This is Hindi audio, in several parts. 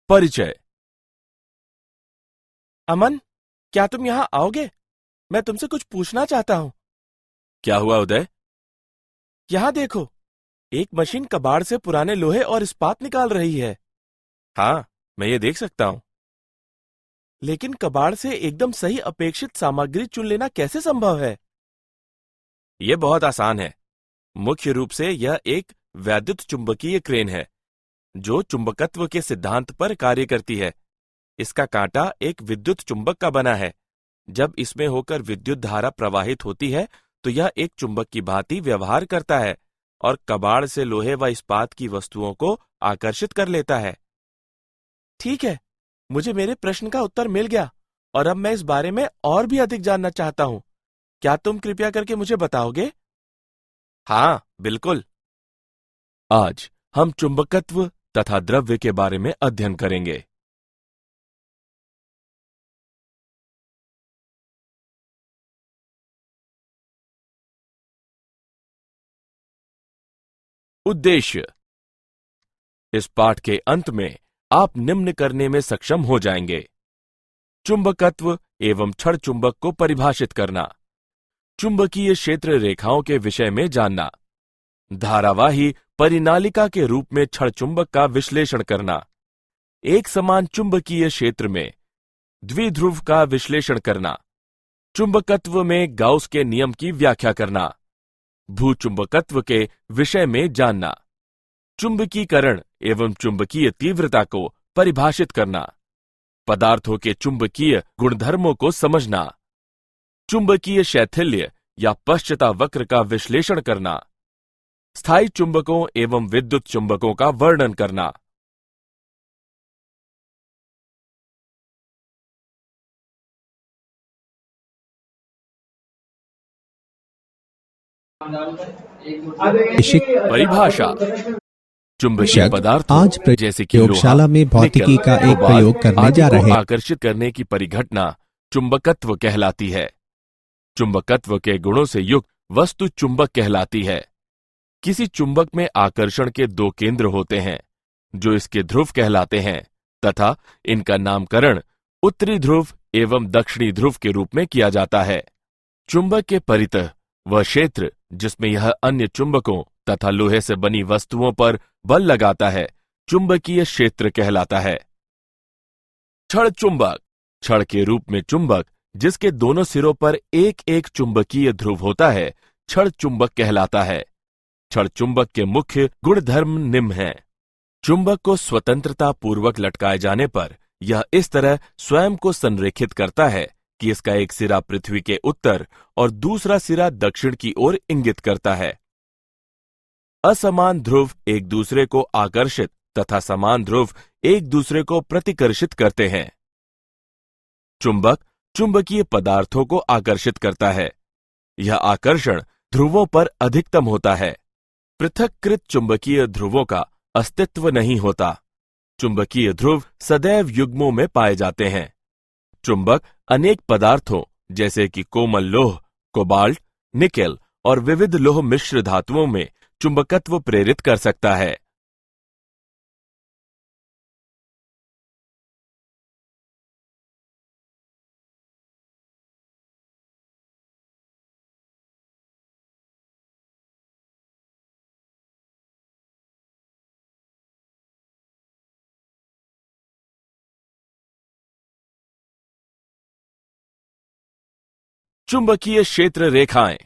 परिचय। अमन, क्या तुम यहाँ आओगे? मैं तुमसे कुछ पूछना चाहता हूँ। क्या हुआ उदय? यहाँ देखो, एक मशीन कबाड़ से पुराने लोहे और इस्पात निकाल रही है। हाँ, मैं ये देख सकता हूँ। लेकिन कबाड़ से एकदम सही अपेक्षित सामग्री चुन लेना कैसे संभव है? ये बहुत आसान है। मुख्य रूप से यह एक वैद्युत चुंबकीय क्रेन है जो चुंबकत्व के सिद्धांत पर कार्य करती है। इसका कांटा एक विद्युत चुंबक का बना है। जब इसमें होकर विद्युत धारा प्रवाहित होती है तो यह एक चुंबक की भांति व्यवहार करता है और कबाड़ से लोहे व इस्पात की वस्तुओं को आकर्षित कर लेता है। ठीक है, मुझे मेरे प्रश्न का उत्तर मिल गया और अब मैं इस बारे में और भी अधिक जानना चाहता हूँ। क्या तुम कृपया करके मुझे बताओगे? हाँ, बिल्कुल। आज हम चुंबकत्व तथा द्रव्य के बारे में अध्ययन करेंगे। उद्देश्य। इस पाठ के अंत में आप निम्न करने में सक्षम हो जाएंगे। चुंबकत्व एवं छड़ चुंबक को परिभाषित करना, चुंबकीय क्षेत्र रेखाओं के विषय में जानना, धारावाही परिनालिका के रूप में छड़ चुंबक का विश्लेषण करना, एक समान चुंबकीय क्षेत्र में द्विध्रुव का विश्लेषण करना, चुंबकत्व में गाउस के नियम की व्याख्या करना, भूचुंबकत्व के विषय में जानना, चुंबकीकरण एवं चुंबकीय तीव्रता को परिभाषित करना, पदार्थों के चुंबकीय गुणधर्मों को समझना, चुंबकीय शैथिल्य या पश्चता वक्र का विश्लेषण करना, स्थायी चुंबकों एवं विद्युत चुंबकों का वर्णन करना। परिभाषा। चुंबकीय शिक्षक पदार्थों आज जैसे कि लोहा, प्रयोगशाला में भौतिकी निकल, का एक कोबाल्ट प्रयोग करने आदि जा को रहे हैं। आकर्षित करने की परिघटना चुंबकत्व कहलाती है। चुंबकत्व के गुणों से युक्त वस्तु चुंबक कहलाती है। किसी चुंबक में आकर्षण के दो केंद्र होते हैं जो इसके ध्रुव कहलाते हैं तथा इनका नामकरण उत्तरी ध्रुव एवं दक्षिणी ध्रुव के रूप में किया जाता है। चुंबक के परितः वह क्षेत्र जिसमें यह अन्य चुंबकों तथा लोहे से बनी वस्तुओं पर बल लगाता है चुंबकीय क्षेत्र कहलाता है। छड़ चुंबक। छड़ के रूप में चुंबक जिसके दोनों सिरों पर एक एक चुंबकीय ध्रुव होता है छड़ चुंबक कहलाता है। छड़ चुंबक के मुख्य गुणधर्म निम्न हैं। चुंबक को स्वतंत्रता पूर्वक लटकाए जाने पर यह इस तरह स्वयं को संरेखित करता है कि इसका एक सिरा पृथ्वी के उत्तर और दूसरा सिरा दक्षिण की ओर इंगित करता है। असमान ध्रुव एक दूसरे को आकर्षित तथा समान ध्रुव एक दूसरे को प्रतिकर्षित करते हैं। चुंबक चुंबकीय पदार्थों को आकर्षित करता है। यह आकर्षण ध्रुवों पर अधिकतम होता है। पृथक्कृत चुंबकीय ध्रुवों का अस्तित्व नहीं होता। चुंबकीय ध्रुव सदैव युग्मों में पाए जाते हैं। चुंबक अनेक पदार्थों जैसे कि कोमल लोह, कोबाल्ट, निकेल और विविध लोह मिश्र धातुओं में चुंबकत्व प्रेरित कर सकता है। चुंबकीय क्षेत्र रेखाएं।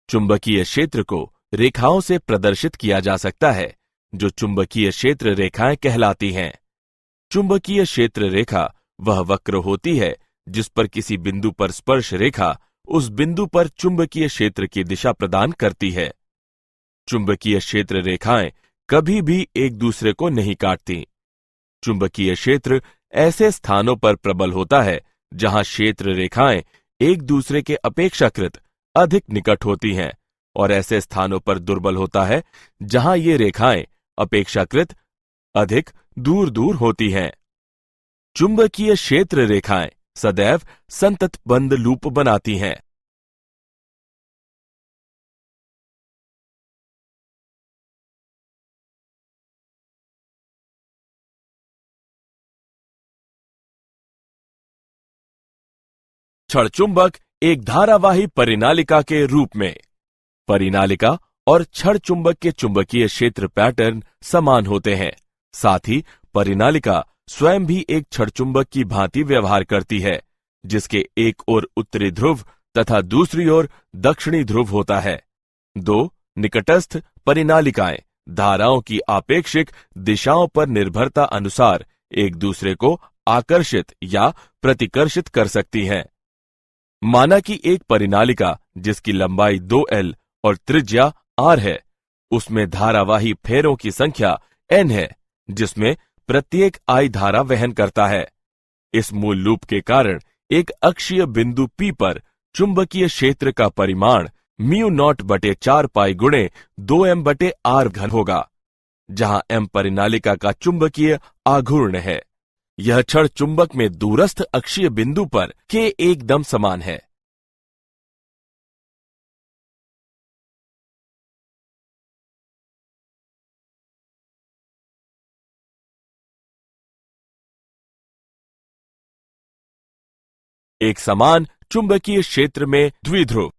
चुंबकीय क्षेत्र को रेखाओं से प्रदर्शित किया जा सकता है जो चुंबकीय क्षेत्र रेखाएं कहलाती हैं। चुंबकीय क्षेत्र रेखा वह वक्र होती है जिस पर किसी बिंदु पर स्पर्श रेखा उस बिंदु पर चुंबकीय क्षेत्र की दिशा प्रदान करती है। चुंबकीय क्षेत्र रेखाएं कभी भी एक दूसरे को नहीं काटती। चुंबकीय क्षेत्र ऐसे स्थानों पर प्रबल होता है जहां क्षेत्र रेखाएं एक दूसरे के अपेक्षाकृत अधिक निकट होती हैं और ऐसे स्थानों पर दुर्बल होता है जहां ये रेखाएं अपेक्षाकृत अधिक दूर दूर होती हैं। चुंबकीय क्षेत्र रेखाएं सदैव संतत बंद लूप बनाती हैं। क्षण चुंबक एक धारावाही परिनालिका के रूप में। परिनालिका और क्षण चुंबक के चुंबकीय क्षेत्र पैटर्न समान होते हैं। साथ ही परिनालिका स्वयं भी एक क्षण चुंबक की भांति व्यवहार करती है, जिसके एक ओर उत्तरी ध्रुव तथा दूसरी ओर दक्षिणी ध्रुव होता है। दो निकटस्थ परिनालिकाएं धाराओं की आपेक्षिक दिशाओं पर निर्भरता अनुसार एक दूसरे को आकर्षित या प्रतिकर्षित कर सकती हैं। माना कि एक परिनालिका जिसकी लंबाई 2L और त्रिज्या R है, उसमें धारावाही फेरों की संख्या N है, जिसमें प्रत्येक I धारा वहन करता है। इस मूल लूप के कारण एक अक्षीय बिंदु P पर चुंबकीय क्षेत्र का परिमाण μ0/4 पाई गुणे 2m/r घन होगा, जहां m परिनालिका का चुंबकीय आघूर्ण है। यह क्षण चुंबक में दूरस्थ अक्षीय बिंदु पर के एकदम समान है। एक समान चुंबकीय क्षेत्र में द्विध्रुव।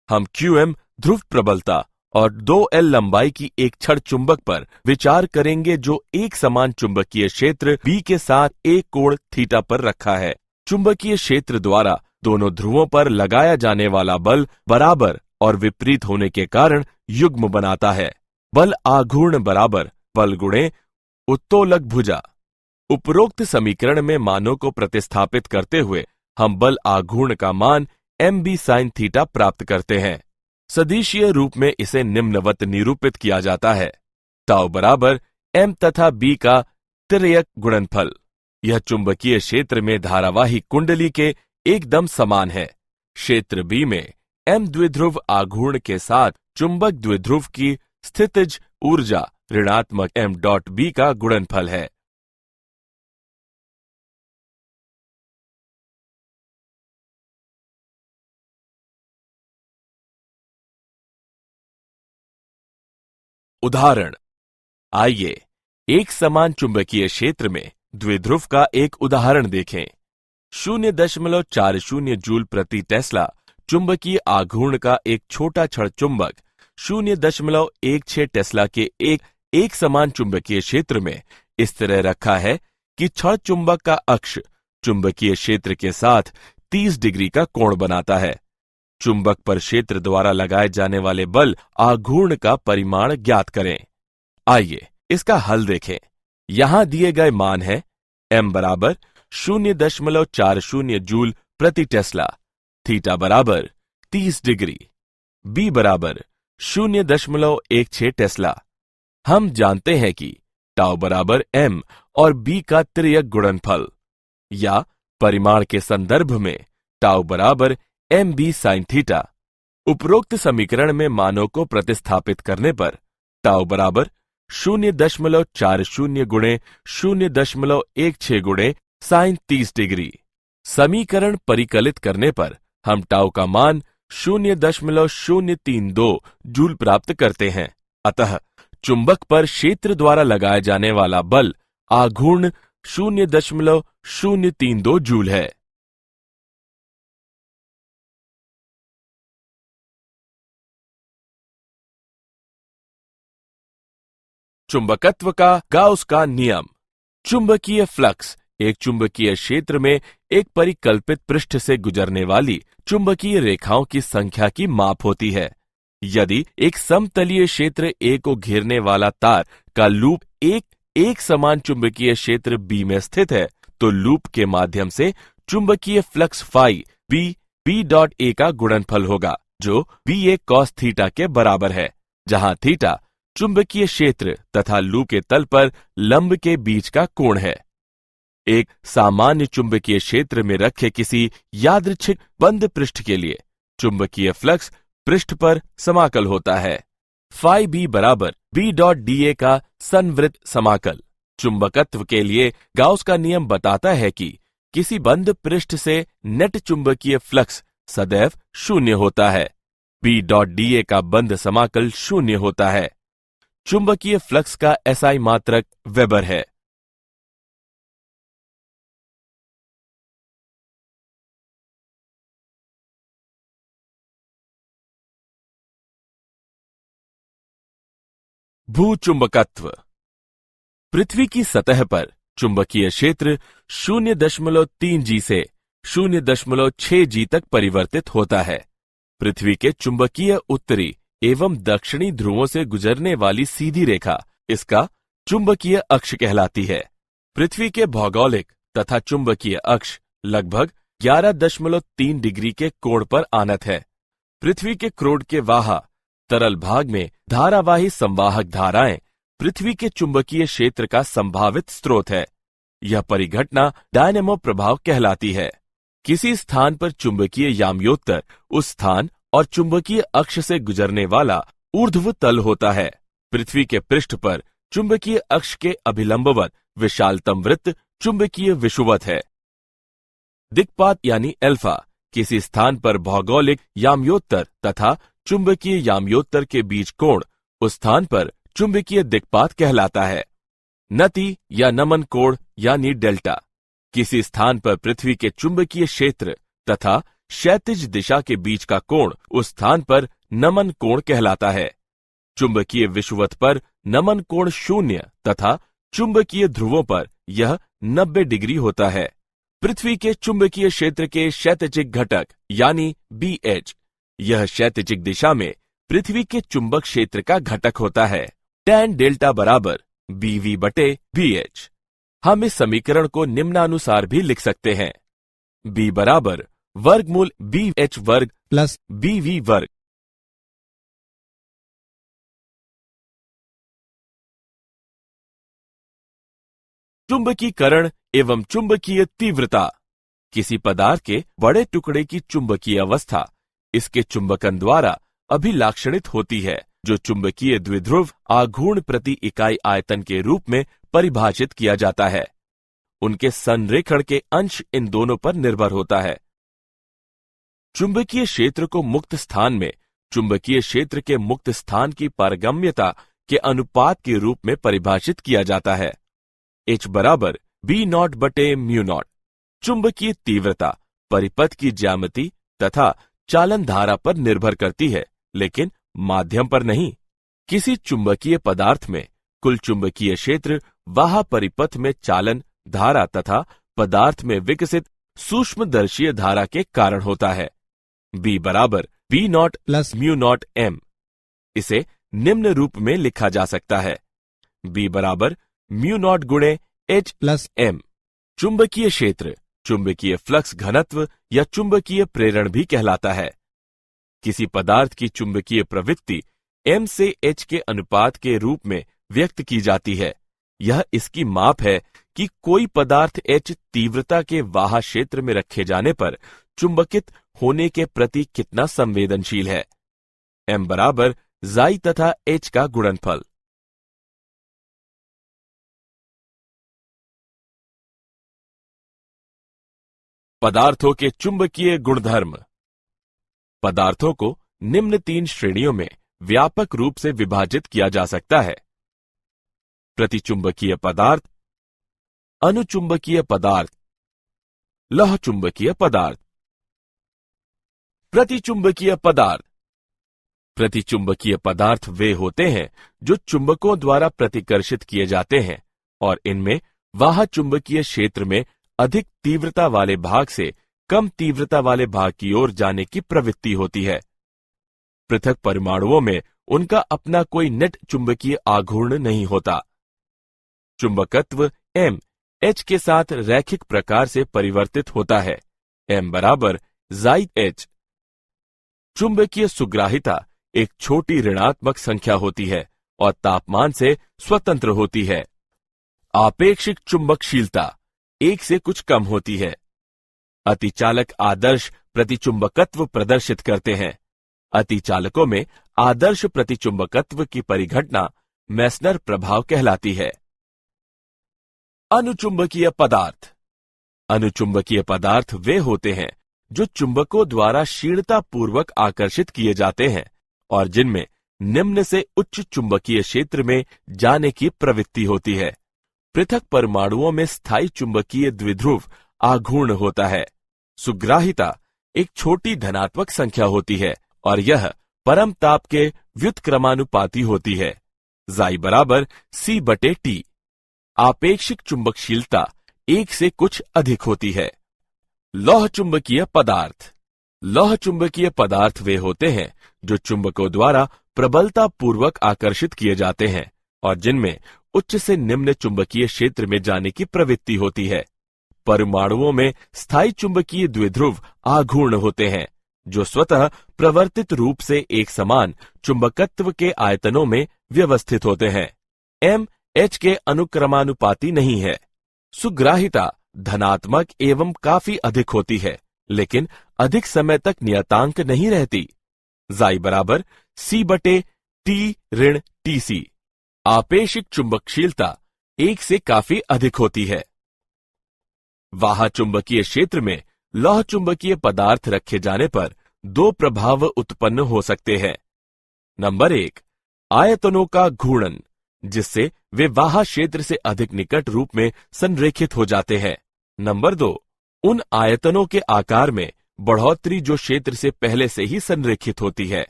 हम QM ध्रुव प्रबलता और 2L लंबाई की एक क्षण चुंबक पर विचार करेंगे जो एक समान चुंबकीय क्षेत्र B के साथ एक कोण थीटा पर रखा है। चुंबकीय क्षेत्र द्वारा दोनों ध्रुवों पर लगाया जाने वाला बल बराबर और विपरीत होने के कारण युग्म बनाता है। बल आघूर्ण बराबर बल गुणे उत्तोलक भुजा। उपरोक्त समीकरण में मानों को प्रतिस्थापित करते हुए हम बल आघूर्ण का मान mb sin थीटा प्राप्त करते हैं। सदिशीय रूप में इसे निम्नवत निरूपित किया जाता है। ताउ बराबर m तथा b का तिर्यक गुणनफल। यह चुंबकीय क्षेत्र में धारावाही कुंडली के एकदम समान है। क्षेत्र B में m द्विध्रुव आघूर्ण के साथ चुंबक द्विध्रुव की स्थितिज ऊर्जा ऋणात्मक m.b का गुणनफल है। उदाहरण। आइए एक समान चुंबकीय क्षेत्र में द्विध्रुव का एक उदाहरण देखें। 0.40 जूल प्रति टेस्ला चुंबकीय आघूर्ण का एक छोटा क्षण चुंबक 0.16 टेस्ला के एक समान चुंबकीय क्षेत्र में इस तरह रखा है कि क्षण चुंबक का अक्ष चुंबकीय क्षेत्र के साथ 30 डिग्री का कोण बनाता है। चुंबक पर क्षेत्र द्वारा लगाए जाने वाले बल आघूर्ण का परिमाण ज्ञात करें। आइए इसका हल देखें। यहां दिए गए मान है m बराबर 0.40 जूल प्रति टेस्ला, थीटा बराबर 30 डिग्री, b बराबर 0.16 टेस्ला। हम जानते हैं कि टाउ बराबर m और b का तिर्यक गुणनफल या परिमाण के संदर्भ में टाउ बराबर mb sin थीटा। उपरोक्त समीकरण में मानों को प्रतिस्थापित करने पर टाउ बराबर 0.40 गुणे 0.16 गुणे साइन 30 डिग्री। समीकरण परिकलित करने पर हम टाउ का मान 0.032 जूल प्राप्त करते हैं। अतः चुंबक पर क्षेत्र द्वारा लगाया जाने वाला बल आघूर्ण 0.032 जूल है। चुंबकत्व का गाउस का नियम। चुंबकीय फ्लक्स एक चुंबकीय क्षेत्र में एक परिकल्पित पृष्ठ से गुजरने वाली चुंबकीय रेखाओं की संख्या की माप होती है। यदि एक समतलीय क्षेत्र A को घेरने वाला तार का लूप एक समान चुंबकीय क्षेत्र B में स्थित है, तो लूप के माध्यम से चुंबकीय फ्लक्स फाई B.A का गुणनफल होगा, जो BA cos थीटा के बराबर है, जहां थीटा चुंबकीय क्षेत्र तथा लूप के तल पर लंब के बीच का कोण है। एक सामान्य चुंबकीय क्षेत्र में रखे किसी यादृच्छिक बंद पृष्ठ के लिए चुंबकीय फ्लक्स पृष्ठ पर समाकल होता है। फाई B बराबर B.DA का संवृत्त समाकल। चुंबकत्व के लिए गाउस का नियम बताता है कि किसी बंद पृष्ठ से नेट चुंबकीय फ्लक्स सदैव शून्य होता है। B.DA का बंद समाकल शून्य होता है। चुंबकीय फ्लक्स का SI मात्रक वेबर है। भूचुंबकत्व। पृथ्वी की सतह पर चुंबकीय क्षेत्र 0.3 जी से 0.6 जी तक परिवर्तित होता है। पृथ्वी के चुंबकीय उत्तरी एवं दक्षिणी ध्रुवों से गुजरने वाली सीधी रेखा इसका चुंबकीय अक्ष कहलाती है। पृथ्वी के भौगोलिक तथा चुंबकीय अक्ष लगभग 11.3 डिग्री के कोण पर आनत है। पृथ्वी के क्रोड के वाहा तरल भाग में धारावाही संवाहक धाराएं पृथ्वी के चुंबकीय क्षेत्र का संभावित स्रोत है। यह परिघटना डायनेमो प्रभाव कहलाती है। किसी स्थान पर चुंबकीय याम्योत्तर उस स्थान और चुंबकीय अक्ष से गुजरने वाला ऊर्ध्व तल होता है। पृथ्वी के पृष्ठ पर चुंबकीय अक्ष के अभिलंबवत विशालतम वृत्त चुंबकीय विषुवत है। दिक्पात यानी अल्फा किसी स्थान पर भौगोलिक याम्योत्तर तथा चुंबकीय याम्योत्तर के बीच कोण उस स्थान पर चुंबकीय दिक्पात कहलाता है। नति या नमन कोण यानी डेल्टा किसी स्थान पर पृथ्वी के चुंबकीय क्षेत्र तथा क्षैतिज दिशा के बीच का कोण उस स्थान पर नमन कोण कहलाता है। चुंबकीय विषुवत पर नमन कोण 0 तथा चुंबकीय ध्रुवों पर यह 90 डिग्री होता है। पृथ्वी के चुंबकीय क्षेत्र के क्षैतिजिक घटक यानी BH यह क्षैतिजिक दिशा में पृथ्वी के चुंबक क्षेत्र का घटक होता है। tan डेल्टा बराबर BV/BH। हम इस समीकरण को निम्नानुसार भी लिख सकते हैं। B बराबर वर्गमूल BH वर्ग प्लस BV वर्ग। चुंबकीकरण एवं चुंबकीय तीव्रता। किसी पदार्थ के बड़े टुकड़े की चुंबकीय अवस्था इसके चुंबकन द्वारा अभिलाक्षणित होती है, जो चुंबकीय द्विध्रुव आघूर्ण प्रति इकाई आयतन के रूप में परिभाषित किया जाता है। उनके संरेखण के अंश इन दोनों पर निर्भर होता है। चुंबकीय क्षेत्र को मुक्त स्थान में चुंबकीय क्षेत्र के मुक्त स्थान की पारगम्यता के अनुपात के रूप में परिभाषित किया जाता है। H बराबर B0/μ0। चुंबकीय तीव्रता परिपथ की ज्यामिति तथा चालन धारा पर निर्भर करती है, लेकिन माध्यम पर नहीं। किसी चुंबकीय पदार्थ में कुल चुंबकीय क्षेत्र वाह परिपथ में चालन धारा तथा पदार्थ में विकसित सूक्ष्मदर्शीय धारा के कारण होता है। B बराबर B0+μ0m। इसे निम्न रूप में लिखा जा सकता है। B बराबर μ0 गुणे H+m। चुंबकीय क्षेत्र चुंबकीय फ्लक्स घनत्व या चुंबकीय प्रेरण भी कहलाता है। किसी पदार्थ की चुंबकीय प्रवृत्ति m से h के अनुपात के रूप में व्यक्त की जाती है। यह इसकी माप है कि कोई पदार्थ h तीव्रता के वाह क्षेत्र में रखे जाने पर चुंबकित होने के प्रति कितना संवेदनशील है। m बराबर जाई तथा h का गुणनफल। पदार्थों के चुंबकीय गुणधर्म। पदार्थों को निम्न 3 श्रेणियों में व्यापक रूप से विभाजित किया जा सकता है। प्रतिचुंबकीय पदार्थ, अनुचुंबकीय पदार्थ, लौह चुंबकीय पदार्थ। प्रतिचुंबकीय पदार्थ। प्रतिचुंबकीय पदार्थ वे होते हैं जो चुंबकों द्वारा प्रतिकर्षित किए जाते हैं और इनमें वाह चुंबकीय क्षेत्र में अधिक तीव्रता वाले भाग से कम तीव्रता वाले भाग की ओर जाने की प्रवृत्ति होती है। पृथक परमाणुओं में उनका अपना कोई नेट चुंबकीय आघूर्ण नहीं होता। चुंबकत्व M H के साथ रैखिक प्रकार से परिवर्तित होता है। M बराबर जाई H। चुंबकीय सुग्राहिता एक छोटी ऋणात्मक संख्या होती है और तापमान से स्वतंत्र होती है। आपेक्षिक चुंबकशीलता 1 से कुछ कम होती है। अतिचालक आदर्श प्रतिचुंबकत्व प्रदर्शित करते हैं। अतिचालकों में आदर्श प्रतिचुंबकत्व की परिघटना मेसनर प्रभाव कहलाती है। अनुचुंबकीय पदार्थ। अनुचुंबकीय पदार्थ वे होते हैं जो चुंबकों द्वारा क्षीणतापूर्वक आकर्षित किए जाते हैं और जिनमें निम्न से उच्च चुंबकीय क्षेत्र में जाने की प्रवृत्ति होती है। पृथक परमाणुओं में स्थायी चुंबकीय द्विध्रुव आघूर्ण होता है। सुग्राहिता एक छोटी धनात्मक संख्या होती है और यह परम ताप के व्युत्क्रमानुपाती होती है। जाई बराबर C/T। आपेक्षिक चुंबकशीलता 1 से कुछ अधिक होती है। लौह चुंबकीय पदार्थ। लौह चुंबकीय पदार्थ वे होते हैं जो चुंबकों द्वारा प्रबलता पूर्वक आकर्षित किए जाते हैं और जिनमें उच्च से निम्न चुंबकीय क्षेत्र में जाने की प्रवृत्ति होती है। परमाणुओं में स्थायी चुंबकीय द्विध्रुव आघूर्ण होते हैं जो स्वतः प्रवर्तित रूप से एक समान चुंबकत्व के आयतनों में व्यवस्थित होते हैं। M H के अनुक्रमानुपाती नहीं है। सुग्राहिता धनात्मक एवं काफी अधिक होती है, लेकिन अधिक समय तक नियतांक नहीं रहती। जाई बराबर C/T-TC। आपेक्षिक चुंबकशीलता 1 से काफी अधिक होती है। वाह चुंबकीय क्षेत्र में लौह चुंबकीय पदार्थ रखे जाने पर 2 प्रभाव उत्पन्न हो सकते हैं। नंबर 1, आयतनों का घूर्णन, जिससे वे वाह क्षेत्र से अधिक निकट रूप में संरेखित हो जाते हैं। नंबर 2, उन आयतनों के आकार में बढ़ोतरी जो क्षेत्र से पहले से ही संरेखित होती है।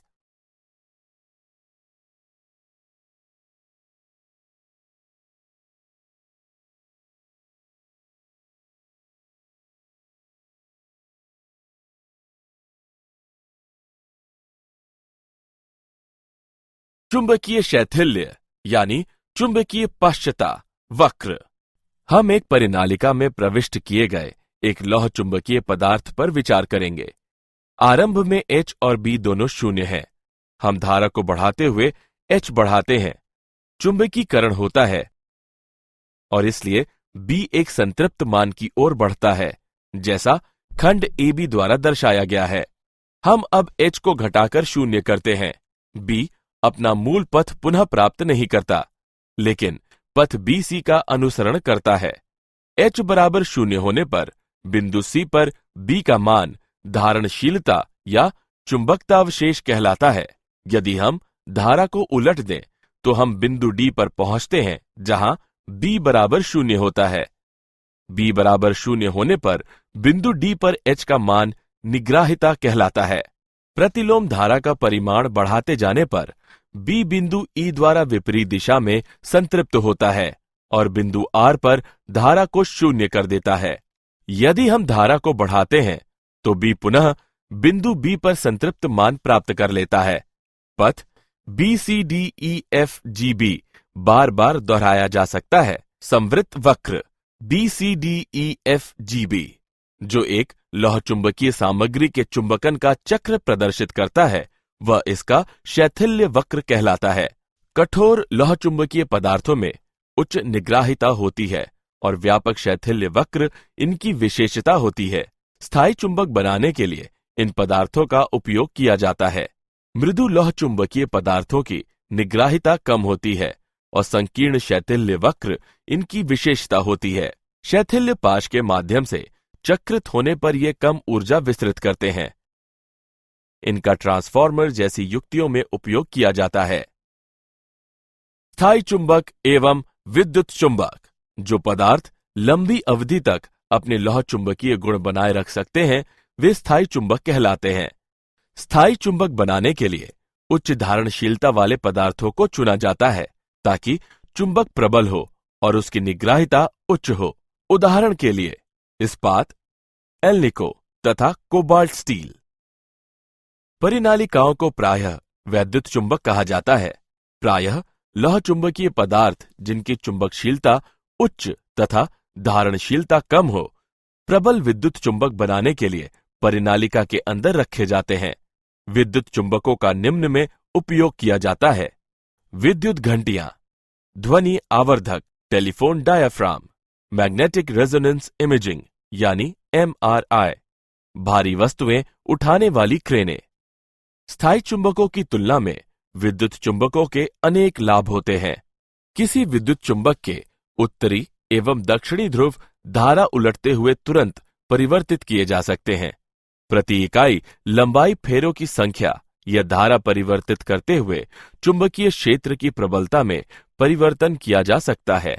चुंबकीय शैथिल्य यानी चुंबकीय पश्चता वक्र। हम एक परिनालिका में प्रविष्ट किए गए एक लौह चुंबकीय पदार्थ पर विचार करेंगे। आरंभ में H और B दोनों शून्य हैं। हम धारा को बढ़ाते हुए H बढ़ाते हैं, चुंबकीकरण होता है और इसलिए B एक संतृप्त मान की ओर बढ़ता है, जैसा खंड AB द्वारा दर्शाया गया है। हम अब H को घटाकर शून्य करते हैं। B अपना मूल पथ पुनः प्राप्त नहीं करता, लेकिन पथ BC का अनुसरण करता है। H बराबर शून्य होने पर बिंदु C पर B का मान धारणशीलता या चुंबकतावशेष कहलाता है। यदि हम धारा को उलट दें तो हम बिंदु D पर पहुंचते हैं जहां B बराबर शून्य होता है। B बराबर शून्य होने पर बिंदु D पर H का मान निग्राहिता कहलाता है। प्रतिलोम धारा का परिमाण बढ़ाते जाने पर B बिंदु E द्वारा विपरीत दिशा में संतृप्त होता है और बिंदु R पर धारा को शून्य कर देता है। यदि हम धारा को बढ़ाते हैं तो B पुनः बिंदु B पर संतृप्त मान प्राप्त कर लेता है। पथ BCDEFGB बार बार दोहराया जा सकता है। संवृत्त वक्र BCDEFGB, जो एक लौह चुंबकीय सामग्री के चुंबकन का चक्र प्रदर्शित करता है, वह इसका शैथिल्य वक्र कहलाता है। कठोर लौह चुंबकीय पदार्थों में उच्च निग्राहिता होती है और व्यापक शैथिल्य वक्र इनकी विशेषता होती है। स्थायी चुंबक बनाने के लिए इन पदार्थों का उपयोग किया जाता है। मृदु लौह चुंबकीय पदार्थों की निग्राहिता कम होती है और संकीर्ण शैथिल्य वक्र इनकी विशेषता होती है। शैथिल्य पाश के माध्यम से चक्रित होने पर ये कम ऊर्जा विस्तृत करते हैं। इनका ट्रांसफार्मर जैसी युक्तियों में उपयोग किया जाता है। स्थायी चुंबक एवं विद्युत चुंबक। जो पदार्थ लंबी अवधि तक अपने लौह चुंबकीय गुण बनाए रख सकते हैं, वे स्थायी चुंबक कहलाते हैं। स्थायी चुंबक बनाने के लिए उच्च धारणशीलता वाले पदार्थों को चुना जाता है ताकि चुंबक प्रबल हो और उसकी निग्राहिता उच्च हो। उदाहरण के लिए इस्पात, एल्निको तथा कोबाल्ट स्टील। परिनालिकाओं को प्रायः वैद्युत चुंबक कहा जाता है। प्रायः लौह चुंबकीय पदार्थ जिनकी चुंबकशीलता उच्च तथा धारणशीलता कम हो, प्रबल विद्युत चुंबक बनाने के लिए परिनालिका के अंदर रखे जाते हैं। विद्युत चुंबकों का निम्न में उपयोग किया जाता है। विद्युत घंटियां, ध्वनि आवर्धक, telephone diaphragm, magnetic resonance imaging यानी MRI, भारी वस्तुएं उठाने वाली क्रेनें। स्थायी चुंबकों की तुलना में विद्युत चुंबकों के अनेक लाभ होते हैं। किसी विद्युत चुंबक के उत्तरी एवं दक्षिणी ध्रुव धारा उलटते हुए तुरंत परिवर्तित किए जा सकते हैं। प्रति इकाई लंबाई फेरों की संख्या यह धारा परिवर्तित करते हुए चुंबकीय क्षेत्र की प्रबलता में परिवर्तन किया जा सकता है।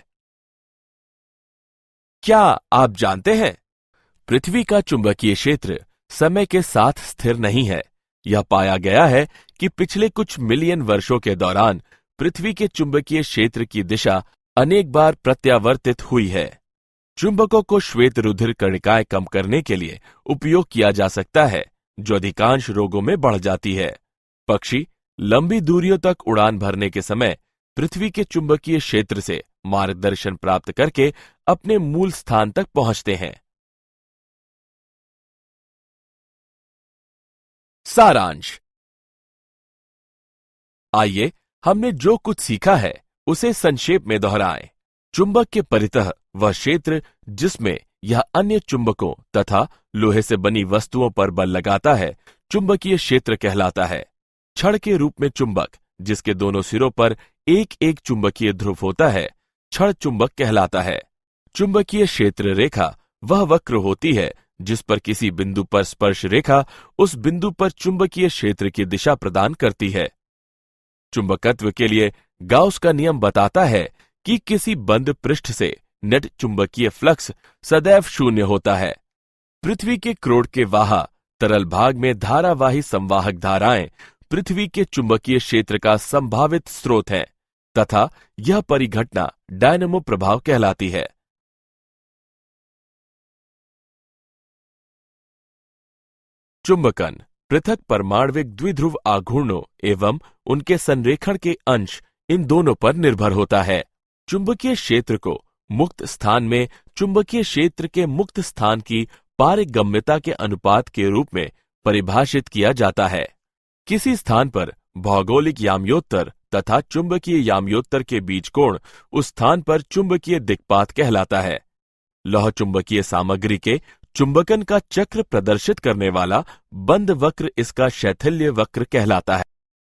क्या आप जानते हैं, पृथ्वी का चुंबकीय क्षेत्र समय के साथ स्थिर नहीं है। यह पाया गया है कि पिछले कुछ मिलियन वर्षों के दौरान पृथ्वी के चुंबकीय क्षेत्र की दिशा अनेक बार प्रत्यावर्तित हुई है। चुंबकों को श्वेत रुधिर कणिकाएं कम करने के लिए उपयोग किया जा सकता है, जो अधिकांश रोगों में बढ़ जाती है। पक्षी लंबी दूरियों तक उड़ान भरने के समय पृथ्वी के चुंबकीय क्षेत्र से मार्गदर्शन प्राप्त करके अपने मूल स्थान तक पहुंचते हैं। सारांश। आइए हमने जो कुछ सीखा है उसे संक्षेप में दोहराएं। चुंबक के परितः वह क्षेत्र जिसमें यह अन्य चुंबकों तथा लोहे से बनी वस्तुओं पर बल लगाता है, चुंबकीय क्षेत्र कहलाता है। छड़ के रूप में चुंबक, जिसके दोनों सिरों पर एक एक चुंबकीय ध्रुव होता है, छड़ चुंबक कहलाता है। चुंबकीय क्षेत्र रेखा वह वक्र होती है जिस पर किसी बिंदु पर स्पर्श रेखा उस बिंदु पर चुंबकीय क्षेत्र की दिशा प्रदान करती है। चुंबकत्व के लिए गाउस का नियम बताता है कि किसी बंद पृष्ठ से नेट चुंबकीय फ्लक्स सदैव शून्य होता है। पृथ्वी के क्रोड के वाहा तरल भाग में धारावाही संवाहक धाराएं पृथ्वी के चुंबकीय क्षेत्र का संभावित स्रोत है तथा यह परिघटना डायनेमो प्रभाव कहलाती है। चुंबकन पृथक परमाण्विक द्विध्रुव आघूर्णों एवं उनके संरेखण के अंश, इन दोनों पर निर्भर होता है। चुंबकीय क्षेत्र को मुक्त स्थान में चुंबकीय क्षेत्र के मुक्त स्थान की पारगम्यता के अनुपात के रूप में परिभाषित किया जाता है। किसी स्थान पर भौगोलिक याम्योत्तर तथा चुंबकीय याम्योत्तर के बीच कोण उस स्थान पर चुंबकीय दिक्पात कहलाता है। लौह चुंबकीय सामग्री के चुंबकन का चक्र प्रदर्शित करने वाला बंद वक्र इसका शैथिल्य वक्र कहलाता है।